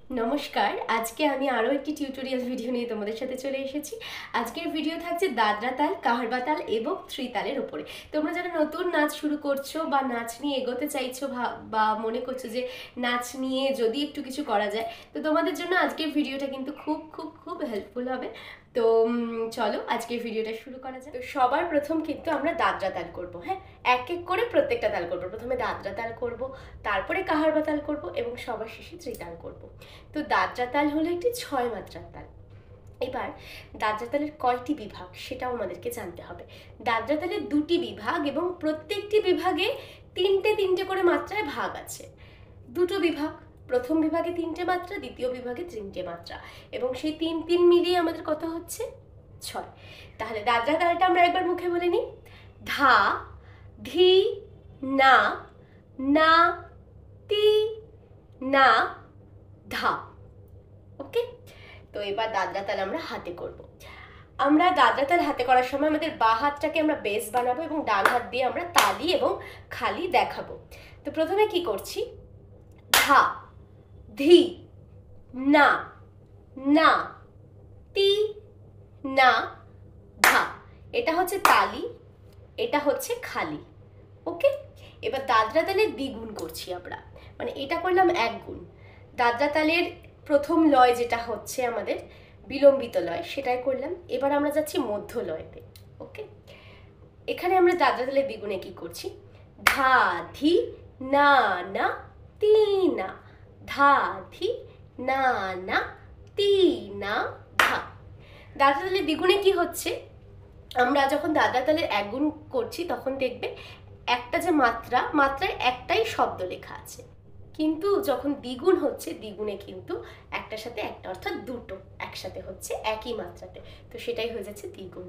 নমস্কার, আজকে আমি আরও একটি টিউটোরিয়াল ভিডিও নিয়ে তোমাদের সাথে চলে এসেছি। আজকের ভিডিও থাকছে দাদরা তাল, কাহারবা তাল এবং ত্রিতালের উপরে। তোমরা যারা নতুন নাচ শুরু করছো বা নাচ নিয়ে এগোতে চাইছো বা মনে করছো যে নাচ নিয়ে যদি একটু কিছু করা যায়, তো তোমাদের জন্য আজকের ভিডিওটা কিন্তু খুব খুব খুব হেল্পফুল হবে। তো চলো আজকের ভিডিওটা শুরু করা যায়। তো সবার প্রথম কিন্তু আমরা দাদরা তাল করবো। হ্যাঁ, এক এক করে প্রত্যেকটা তাল করবো। প্রথমে দাদরা তাল করব, তারপরে কাহারবা তাল করব এবং সবার শেষে ত্রিতাল করব। তো দাদরা তাল হলো একটি 6 মাত্রার তাল। এবার দাদরা তালের কয়টি বিভাগ সেটাও আমাদেরকে জানতে হবে। দাদরা তালের 2টি বিভাগ এবং প্রত্যেকটি বিভাগে 3টে করে মাত্রায় ভাগ আছে। 2টো বিভাগ, প্রথম বিভাগে 3টে মাত্রা, দ্বিতীয় বিভাগে 3টে মাত্রা, এবং সেই 3 মিলিয়ে আমাদের কত হচ্ছে 6। তাহলে দাদরা তালটা আমরা একবার মুখে বলে নিই। ধা, ধি, না, না, তি, না, ধা। ওকে, তো এবার দাদরা তাল আমরা হাতে করব। আমরা দাদরা তাল হাতে করার সময় আমাদের বাঁ হাতটাকে আমরা বেস বানাবো এবং ডান হাত দিয়ে আমরা তালি এবং খালি দেখাবো। তো প্রথমে কি করছি, ধা, ধি, না, না, তি, না, ধা। এটা হচ্ছে তালি, এটা হচ্ছে খালি। ওকে, এবার দাদরা তালের দ্বিগুণ করছি আমরা, মানে এটা করলাম 1 গুণ। দাদরা তালের প্রথম লয় যেটা হচ্ছে আমাদের বিলম্বিত লয়, সেটাই করলাম। এবার আমরা যাচ্ছি মধ্য লয়তে। ওকে, এখানে আমরা দাদরা তালের দ্বিগুণে কি করছি, ধা, ধি, না, না, তি, না, ধা, ধি, না, না, তি, না, ধা। দাদরা তালের দ্বিগুণে কি হচ্ছে, আমরা যখন দাদরা তালের 1 গুণ করছি তখন দেখবে একটা যে মাত্রায় একটাই শব্দ লেখা আছে, কিন্তু যখন দ্বিগুণ হচ্ছে দ্বিগুণে কিন্তু একটার সাথে একটা অর্থাৎ 2টো একসাথে হচ্ছে একই মাত্রাতে, তো সেটাই হয়ে যাচ্ছে দ্বিগুণ।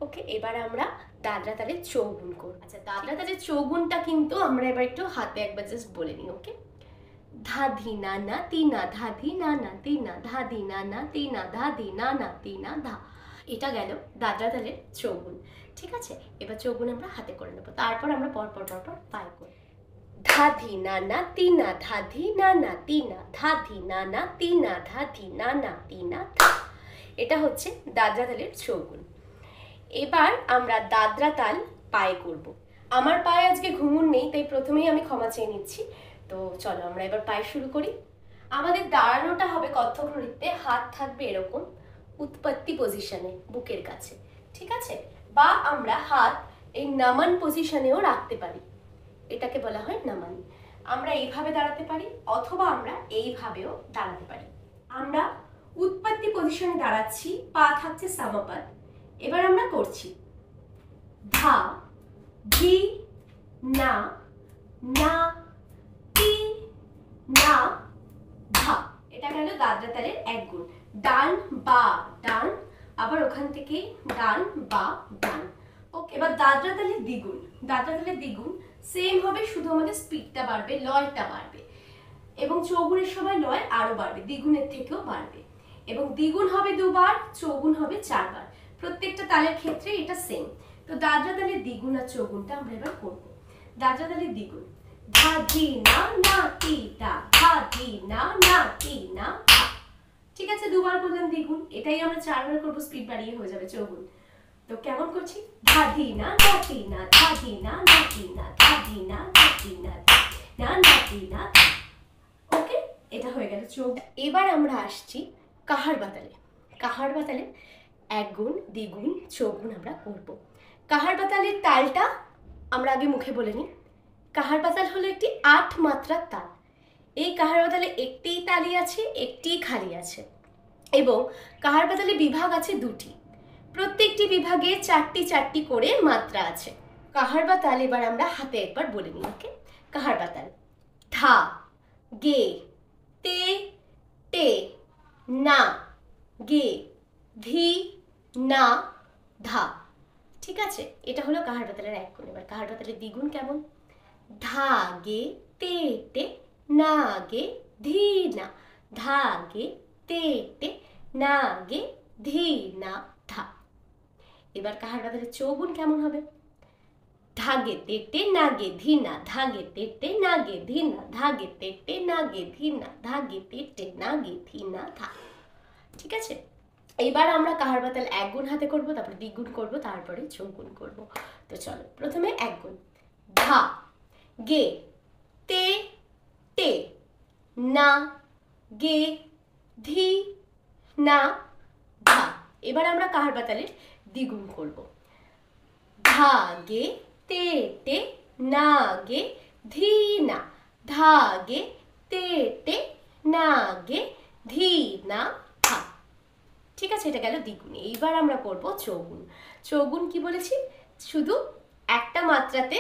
ওকে, এবার আমরা দাদরা তালের চৌগুণ করব। আচ্ছা, দাদরা তালের চৌগুণটা কিন্তু আমরা এবার একটু হাতে একবার জাস্ট বলে নিই। ওকে, ধা, ধি, না, না, তি, না, ধা, ধি, না, না, তি, না, ধা, ধি, না, না, তি, না, ধা, ধি, না, না, তি, না, ধা। এটা গেল দাদরা তালের চৌগুণ। ঠিক আছে, এবার চৌগুণ আমরা হাতে করে নেবো, তারপর আমরা পরপর পায়ে করব। ধা, ধি, না, না, তি, না, ধা, ধি, না, না, তি, না, ধা, ধি, না, না, তি, না, ধা, ধি, না, না, তি, না, ধা। এটা হচ্ছে দাদরা তালের চৌগুণ। এবার আমরা দাদরা তাল পায়ে করব। আমার পায়ে আজকে ঘুঙুর নেই, তাই প্রথমেই আমি ক্ষমা চেয়ে নিচ্ছি। তো চলো আমরা এবার পায়ে শুরু করি। আমাদের দাঁড়ানোটা হবে কত্থক নৃত্যে, হাত থাকবে এরকম উৎপত্তি পজিশনে বুকের কাছে। ঠিক আছে, বা আমরা হাত এই নমন পজিশনেও রাখতে পারি, এটাকে বলা হয় নমন। আমরা এইভাবে দাঁড়াতে পারি অথবা আমরা এইভাবেও দাঁড়াতে পারি। আমরা উৎপত্তি পজিশনে দাঁড়াচ্ছি, পা থাকছে সমপদ। এবার আমরা করছি ধা, ধি, না, না, তি, না, ধা। এটা গেল দাদরা তালের 1 গুণ। ডান বা ডান, আবার ওখান থেকে ডান বা ডান। ওকে, এবার দাদরা তালের দ্বিগুণ। দাদরা তালের দ্বিগুণ সেম হবে, শুধু আমাদের স্পিডটা বাড়বে, লয়টা বাড়বে, এবং চৌগুণের সময় লয় আরো বাড়বে, দ্বিগুণের থেকেও বাড়বে, এবং দ্বিগুণ হবে 2 বার, চৌগুণ হবে 4 বার। প্রত্যেকটা তালের ক্ষেত্রে এটা সেম। তো দাদরা তালের দ্বিগুণ আর চৌগুণটা আমরা এবার করব। দাদরা তালের দ্বিগুণ, ধা, ধি, না, না, তি, তা, ধা, ধি, না, না, তি, না, ধা। ঠিক আছে, 2 বার করলাম দ্বিগুণ, এটাই আমরা 4 বার করবো, স্পিড বাড়িয়ে হয়ে যাবে চৌগুণ। তো কেমন করছি, ধা, ধি, না, না, তি, না, ধা, ধি, না, না, তি, না, ধা, ধি, না, না, তি, না, না, না, তি, না। ওকে, এটা হয়ে গেল চৌগুণ। এবার আমরা আসছি কাহারবা তালে। কাহারবা তালে 1 গুণ, দ্বিগুণ, চৌগুণ আমরা করব। কাহারবা তালের তালটা আমরা আগে মুখে বলে নিই। কাহারবা তাল হলো একটি 8 মাত্রার তাল। এই কাহারবা তালে একটিই তালি আছে, একটিই খালি আছে, এবং কাহারবা তালে বিভাগ আছে 2টি। প্রত্যেকটি বিভাগে 4টি করে মাত্রা আছে। কাহারবা তাল এবার আমরা হাতে একবার বলে নিই। ওকে, কাহারবা তাল, ধা, গে, তে, টে, না, গে, ধি, না, ধা। ঠিক আছে, এটা হলো কাহারবা তালের 1 গুণ। এবার কাহারবা তালের দ্বিগুণ কেমন, ধা, গে, তে, টে, না, গে, ধি, না, ধা, গে, তে, টে, না, গে, ধি, না, ধা। এবার কাহারবা তালের চৌগুণ কেমন হবে, धागे तेटे नागे धीना धागे तेटे नागे धीना धागे तेटे नागे धीना धागे तेटे नागे धीना धा। ঠিক আছে, এবার আমরা কাহার বাতাল এক গুণ হাতে করব, তারপরে দ্বিগুণ করব, তারপরে চৌগুণ করব। তো চলো প্রথমে এক গুণ। ধা গে তে টে না গে ধি না ধা। এবার আমরা কাহার বাতালের দ্বিগুণ করব। ধা গে তে টে না গে ধি না ধা গে তে টে না গে ধি না ধা। ঠিক আছে, এটা গেল দ্বিগুণ। এইবার আমরা করব চৌগুণ। চৌগুণ কি বলেছি, শুধু একটা মাত্রাতে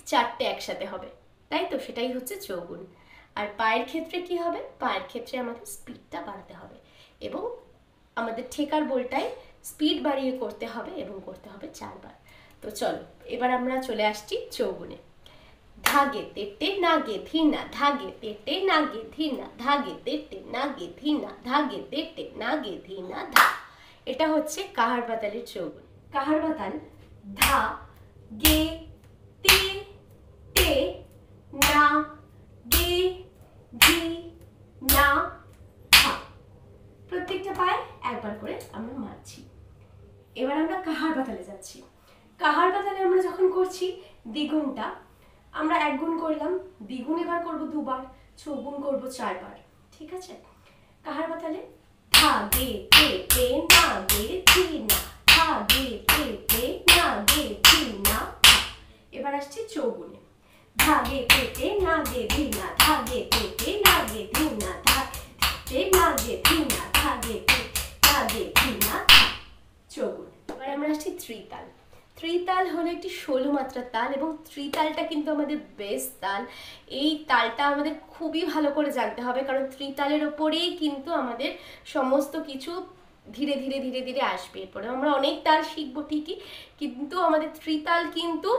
চারটে একসাথে হবে, তাই তো, সেটাই হচ্ছে চৌগুণ। আর পায়ের ক্ষেত্রে কি হবে, পায়ের ক্ষেত্রে আমাদের স্পিডটা বাড়াতে হবে এবং আমাদের ঠেকার বলটাই স্পিড বাড়িয়ে করতে হবে এবং করতে হবে 4 বার। তো চলো এবার আমরা চলে আসছি চৌগুণে। धागे तेटे नागे धीना धागे तेटे नागे धीना धागे तेटे नागे धीना धागे तेटे नागे धीना धा। এটা হচ্ছে কাহার বাতালের চৌগুণ। কাহার বাতাল ধা গে তে টে না গে ধি না ধা। প্রত্যেকটা পায়ে একবার করে আমরা মারছি। এবার আমরা কাহার বাতালে যাচ্ছি। কাহার বাতালে আমরা যখন করছি দ্বিগুণটা আমরা এক গুণ করলাম, দ্বিগুণ এবার করব 2 বার, চৌগুণ করব 4 বার। ঠিক আছে, কাহার বাতালে ধা গে তে টে না গে ধি না ধা গে তে টে না গে ধি না ধা। এবার আসছে চৌগুণে। ধা গে তে টে না গে ধি না ধা গে তে টে না গে ধি না ধা তে না গে ধি না ধা গে তে না গে ধি না ধা। চৌগুণ। এবার আমরা আসছি ত্রিতাল। ত্রিতাল হলো একটি 16 মাত্রার তাল এবং ত্রিতালটা কিন্তু আমাদের বেস্ট তাল। এই তালটা আমাদের খুবই ভালো করে জানতে হবে, কারণ ত্রিতালের ওপরেই কিন্তু আমাদের সমস্ত কিছু ধীরে ধীরে ধীরে ধীরে আসবে। এরপরে আমরা অনেক তাল শিখবো ঠিকই, কিন্তু আমাদের ত্রিতাল কিন্তু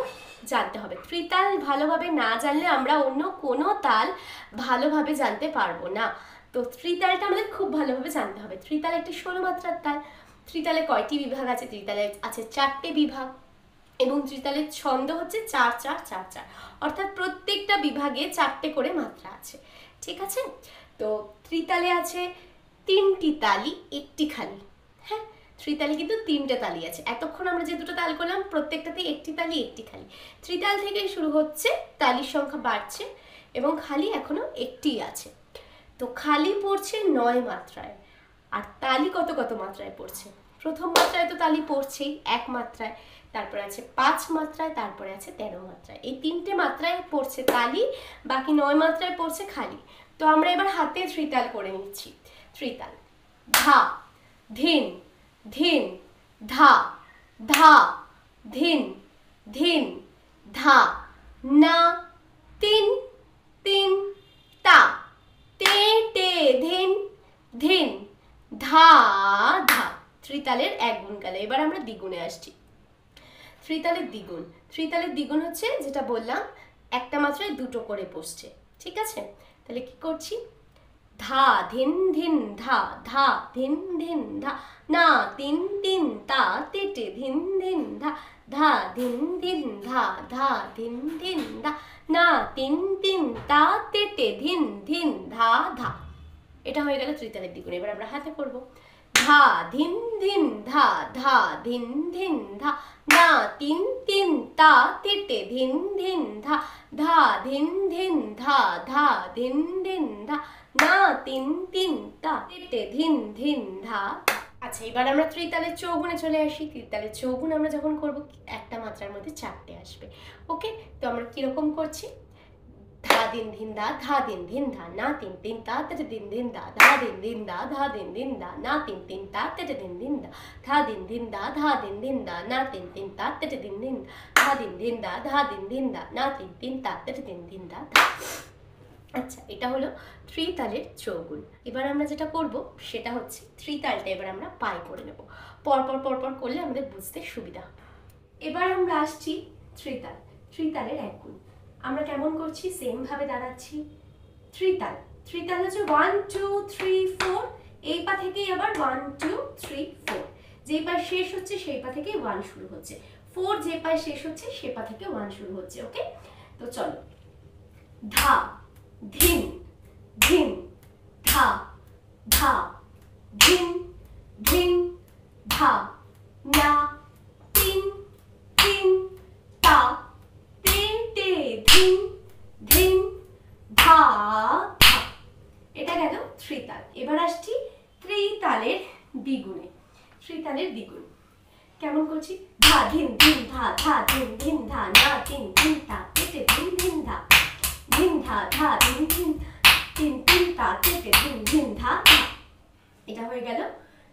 জানতে হবে। ত্রিতাল ভালোভাবে না জানলে আমরা অন্য কোনো তাল ভালোভাবে জানতে পারবো না। তো ত্রিতালটা আমাদের খুব ভালোভাবে জানতে হবে। ত্রিতাল একটি 16 মাত্রার তাল। ত্রিতালে কয়টি বিভাগ আছে? ত্রিতালে আছে 4টে বিভাগ এবং ত্রিতালের ছন্দ হচ্ছে 4-4-4-4, অর্থাৎ প্রত্যেকটা বিভাগে 4টে করে মাত্রা আছে। ঠিক আছে, তো ত্রিতালে আছে 3টি তালি 1টি খালি। হ্যাঁ, ত্রিতালে কিন্তু 3টে তালি আছে। এতক্ষণ আমরা যে দুটো তাল করলাম প্রত্যেকটাতে 1টি তালি 1টি খালি। ত্রিতাল থেকে শুরু হচ্ছে, তালির সংখ্যা বাড়ছে এবং খালি এখনো 1টি আছে। তো খালি পড়ছে 9 মাত্রায় আর তালি কত কত মাত্রায় পড়ছে। প্রথম মাত্রায় তো তালি পড়ছেই 1 মাত্রায়, তারপরে আছে 5 মাত্রায়, তারপরে আছে 13 মাত্রায়। এই 3টে মাত্রায় পড়ছে তালি, বাকি 9 মাত্রায় পড়ছে খালি। তো আমরা এবার হাতে ত্রিতাল করে নিচ্ছি। ত্রিতাল ধা ধিন ধিন ধা ধা ধিন ধিন ধা না তিন তিন তা তে টে ধিন ধিন ধা ধা। ত্রিতালের এক গুণ গেল। এবার আমরা দ্বিগুণে আসছি। ত্রিতালের দ্বিগুণ। ত্রিতালের দ্বিগুণ হচ্ছে যেটা বললাম, একটা মাত্রায় দুটো করে পড়ছে। ঠিক আছে, তাহলে কি করছি? ধা ধিন ধিন ধা ধা ধিন ধিন ধা না তিন তিন তা তেটে ধিন ধিন ধা ধা ধিন ধিন ধা ধা ধিন ধিন ধা না তিন তিন তা তেটে ধিন ধিন ধা ধা। এটা হয়ে গেল ত্রিতালের দ্বিগুণ। এবার আমরা হাতে করব। ধা ধিন ধিন ধা ধা ধিন ধিন ধা না তিন তিন তা তেটে ধিন ধিন ধা ধা ধিন ধিন ধা ধা ধিন ধিন ধা না তিন তিন তা তেটে ধিন ধিন ধা। আচ্ছা, এবার আমরা ত্রিতালের চৌগুণে চলে আসি। ত্রিতালের চৌগুণ আমরা যখন করব একটা মাত্রার মধ্যে 4টে আসবে। ওকে, তো আমরা কিরকম করছি? धा दिन धिन दा धा दिन धिन धा ना तीन तीन ता तेरे दिन धिन दा धा दिन धिन दा धा दिन धिन दा ना तीन तीन ता तेरे दिन धिन दा धा दिन धिन दा धा दिन धिन दा ना तीन तीन ता तेरे दिन धिन धा दिन धिन दा धा दिन धिन दा ना तीन तीन ता तेरे दिन धिन दा धा। আচ্ছা, এটা হলো ত্রিতালের চৌগুণ। এবার আমরা যেটা করব সেটা হচ্ছে ত্রিতালটা এবার আমরা পায়ে করে নেব। পরপর পরপর করলে আমাদের বুঝতে সুবিধা হবে। এবার আমরা আসছি ত্রিতাল। ত্রিতালের এক গুণ। আমরা কেমন করছি? সেম ভাবে দাঁড়াচ্ছি। ত্রিতাল। ত্রিতাল হচ্ছে 1 2 3 4। এই পা থেকেই আবার 1 2 3 4। যেই পা শেষ হচ্ছে সেই পা থেকেই 1 শুরু হচ্ছে। 4 যে পায়ে শেষ হচ্ছে সে পা থেকে 1 শুরু হচ্ছে। ওকে, তো চলো। ধা ধিন ধিন ধা ধা ধিন ধিন ধা না তিন তিন তা তে তে ধিন ধিন ধা ধা। এটা গেল ত্রিতাল। এবার আসছি ত্রিতালের দ্বিগুণে। ত্রিতালের দ্বিগুণ কেমন করছি? ধা ধিন ধিন ধা ধা ধিন ধিন ধা না তিন তিন তা তে তে ধিন ধিন ধা ধিন ধা ধা ধিন ধিন তিন তিন তা তে তে ধিন ধিন ধা ধা। এটা হয়ে গেল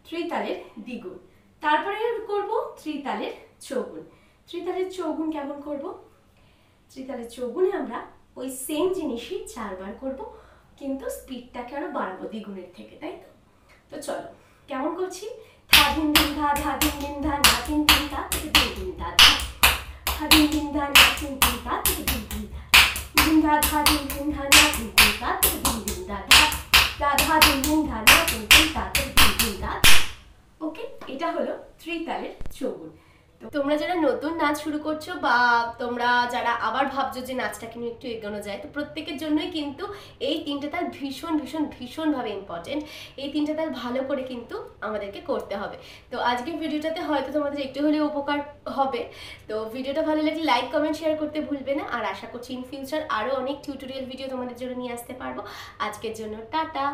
ত্রিতালের দ্বিগুণ। তারপরে করব ত্রিতালের চৌগুণ। ত্রিতালের চৌগুণ কেমন করব? ত্রিতালের চৌগুণে আমরা ওই সেম জিনিসই 4 বার করব, কিন্তু স্পিডটাকে আরো বাড়াবো দ্বিগুণের থেকে, তাই তো? তো চলো কেমন করছি? ধা ধিন ধিন ধা ধা ধিন ধিন ধা না তিন তিন তা তে তে ধিন ধিন ধা ধা ধা ধিন ধিন ধা না তিন তিন তা তে তে ধিন ধিন ধা ধিন ধা ধা ধিন ধিন ধা না তিন তিন তা তে তে ধিন ধিন ধা ধা ধা ধা ধিন ধিন ধা না তিন তিন তা তে তে ধিন ধিন ধা। ওকে, এটা হলো ত্রিতালের চৌগুণ। তো তোমরা যারা নতুন নাচ শুরু করছো বা তোমরা যারা আবার ভাবছো যে নাচটাকে নিয়ে একটু এগোনো যায়, তো প্রত্যেকের জন্যই কিন্তু এই 3টে তাল ভীষণ ভীষণ ভীষণভাবে ইম্পর্টেন্ট। এই 3টে তাল ভালো করে কিন্তু আমাদেরকে করতে হবে। তো আজকের ভিডিওটাতে হয়তো তোমাদের একটু হলেও উপকার হবে। তো ভিডিওটা ভালো লাগলে লাইক কমেন্ট শেয়ার করতে ভুলবে না। আর আশা করছি ইন ফিউচার আরও অনেক টিউটোরিয়াল ভিডিও তোমাদের জন্য নিয়ে আসতে পারবো। আজকের জন্য টাটা।